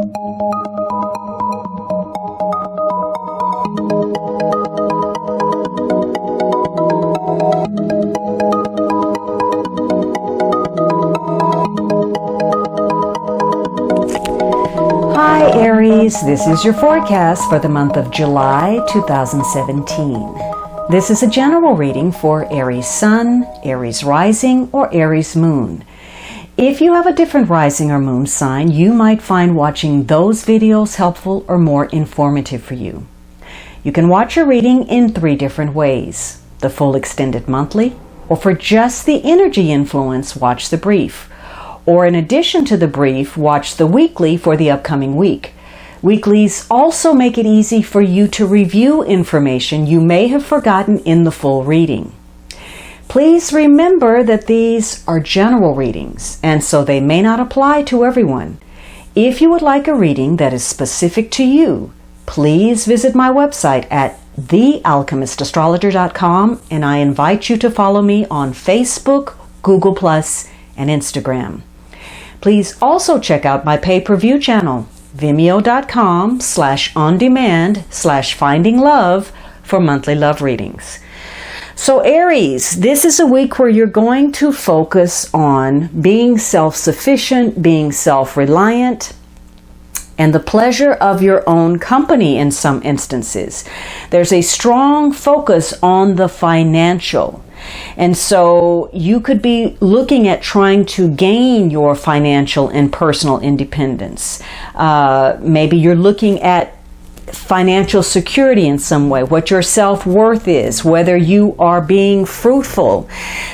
Hi Aries, this is your forecast for the month of July 2017. This is a general reading for Aries Sun, Aries Rising, or Aries Moon. If you have a different rising or moon sign, you might find watching those videos helpful or more informative for you. You can watch your reading in 3 different ways: the full extended monthly, or for just the energy influence, watch the brief. Or in addition to the brief, watch the weekly for the upcoming week. Weeklies also make it easy for you to review information you may have forgotten in the full reading. Please remember that these are general readings, and so they may not apply to everyone. If you would like a reading that is specific to you, please visit my website at thealchemistastrologer.com, and I invite you to follow me on Facebook, Google+, and Instagram. Please also check out my pay-per-view channel, vimeo.com/on-demand/findinglove for monthly love readings. So Aries, this is a week where you're going to focus on being self-sufficient, being self-reliant, and the pleasure of your own company in some instances. There's a strong focus on the financial. And so you could be looking at trying to gain your financial and personal independence. Maybe you're looking at financial security in some way, what your self-worth is, whether you are being fruitful.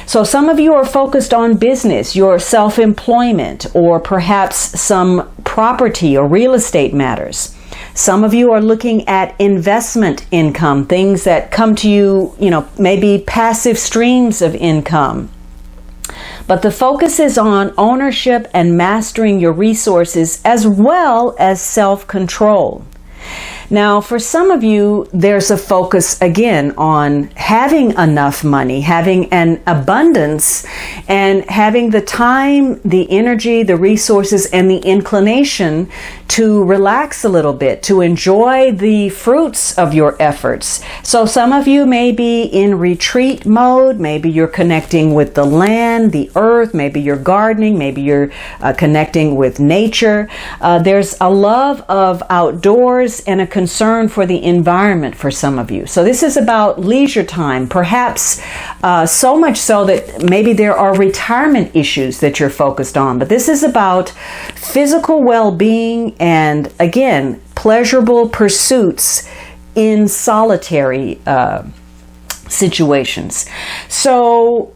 So some of you are focused on business, your self-employment, or perhaps some property or real estate matters. Some of you are looking at investment income, things that come to you, maybe passive streams of income. But the focus is on ownership and mastering your resources as well as self-control. Now, for some of you, there's a focus again on having enough money, having an abundance, and having the time, the energy, the resources, and the inclination to relax a little bit, to enjoy the fruits of your efforts. So some of you may be in retreat mode. Maybe you're connecting with the land, the earth. Maybe you're gardening. Maybe you're connecting with nature. There's a love of outdoors and a concern for the environment for some of you. So this is about leisure time, perhaps so much so that maybe there are retirement issues that you're focused on. But this is about physical well-being and, again, pleasurable pursuits in solitary situations. So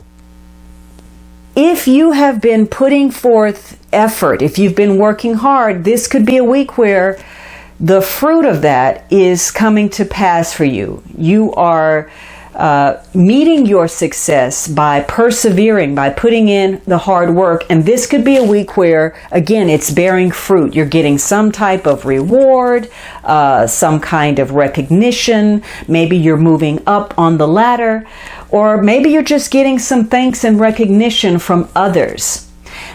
if you have been putting forth effort, if you've been working hard, this could be a week where the fruit of that is coming to pass for you. You are meeting your success by persevering, by putting in the hard work. And this could be a week where, again, it's bearing fruit. You're getting some type of reward, some kind of recognition. Maybe you're moving up on the ladder, or maybe you're just getting some thanks and recognition from others.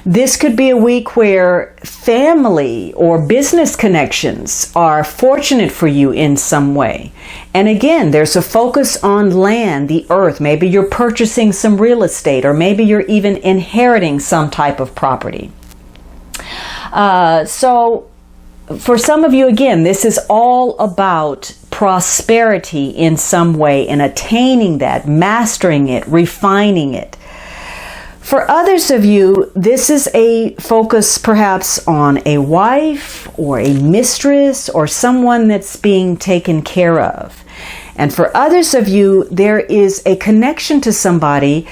This could be a week where family or business connections are fortunate for you in some way. And again, there's a focus on land, the earth. Maybe you're purchasing some real estate, or maybe you're even inheriting some type of property. So for some of you, again, this is all about prosperity in some way and attaining that, mastering it, refining it. For others of you, this is a focus perhaps on a wife or a mistress or someone that's being taken care of. And for others of you, there is a connection to somebody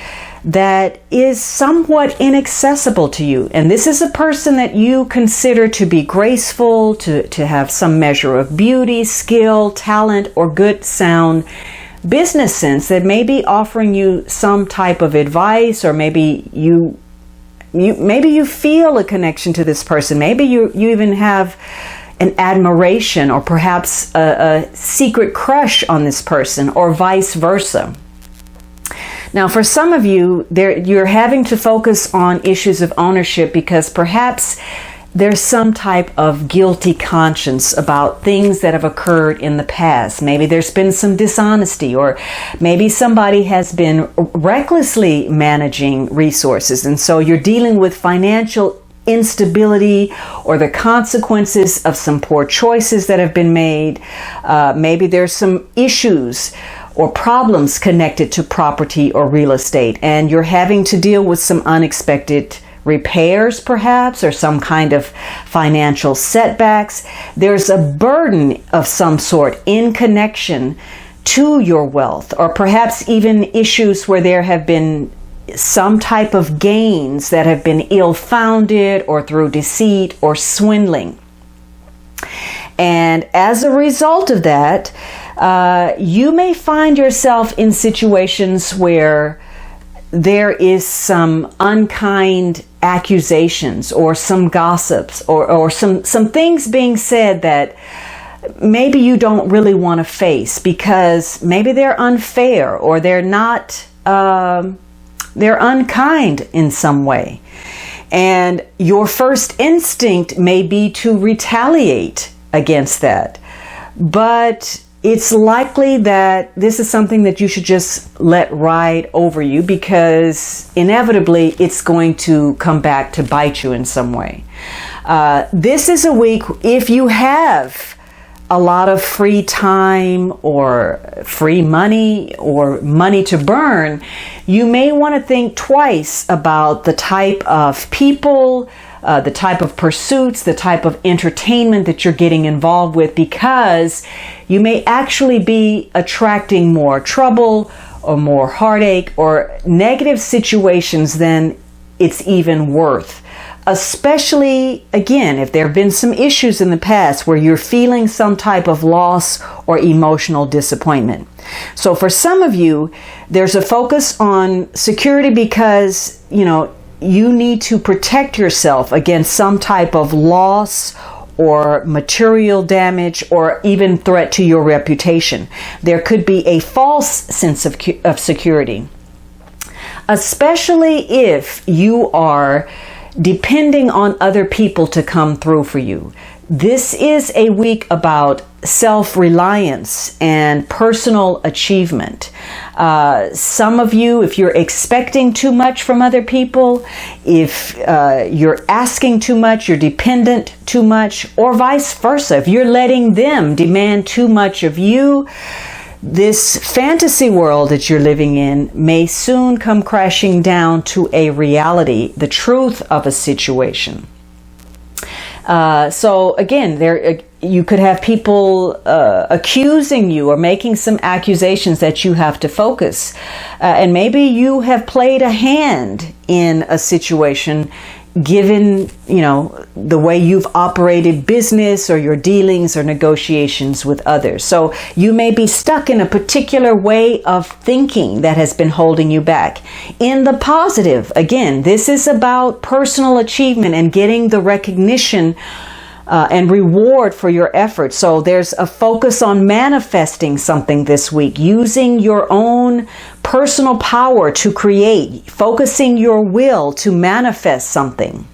that is somewhat inaccessible to you. And this is a person that you consider to be graceful, to have some measure of beauty, skill, talent, or good sound business sense, that may be offering you some type of advice, or maybe you feel a connection to this person. Maybe you even have an admiration or perhaps a secret crush on this person, or vice versa. Now, for some of you, you're having to focus on issues of ownership because perhaps there's some type of guilty conscience about things that have occurred in the past. Maybe there's been some dishonesty, or maybe somebody has been recklessly managing resources, and so you're dealing with financial instability or the consequences of some poor choices that have been made. Maybe there's some issues or problems connected to property or real estate, and you're having to deal with some unexpected repairs perhaps, or some kind of financial setbacks. There's a burden of some sort in connection to your wealth, or perhaps even issues where there have been some type of gains that have been ill-founded or through deceit or swindling. And as a result of that, you may find yourself in situations where there is some unkind accusations or some gossips or some things being said that maybe you don't really want to face, because maybe they're unfair, or they're not, they're unkind in some way. And your first instinct may be to retaliate against that. But it's likely that this is something that you should just let ride over you, because inevitably it's going to come back to bite you in some way. This is a week, if you have a lot of free time or free money or money to burn, you may want to think twice about the type of people, the type of pursuits, the type of entertainment that you're getting involved with, because you may actually be attracting more trouble or more heartache or negative situations than it's even worth. Especially, again, if there have been some issues in the past where you're feeling some type of loss or emotional disappointment. So for some of you, there's a focus on security because, you need to protect yourself against some type of loss or material damage or even threat to your reputation. There could be a false sense of security, especially if you are depending on other people to come through for you. This is a week about self-reliance and personal achievement. Some of you, if you're expecting too much from other people, if you're asking too much, you're dependent too much, or vice versa, if you're letting them demand too much of you, this fantasy world that you're living in may soon come crashing down to a reality, the truth of a situation. So again, you could have people accusing you or making some accusations that you have to focus. And maybe you have played a hand in a situation given, the way you've operated business or your dealings or negotiations with others. So you may be stuck in a particular way of thinking that has been holding you back. In the positive, again, this is about personal achievement and getting the recognition and reward for your efforts. So there's a focus on manifesting something this week, using your own personal power to create, focusing your will to manifest something.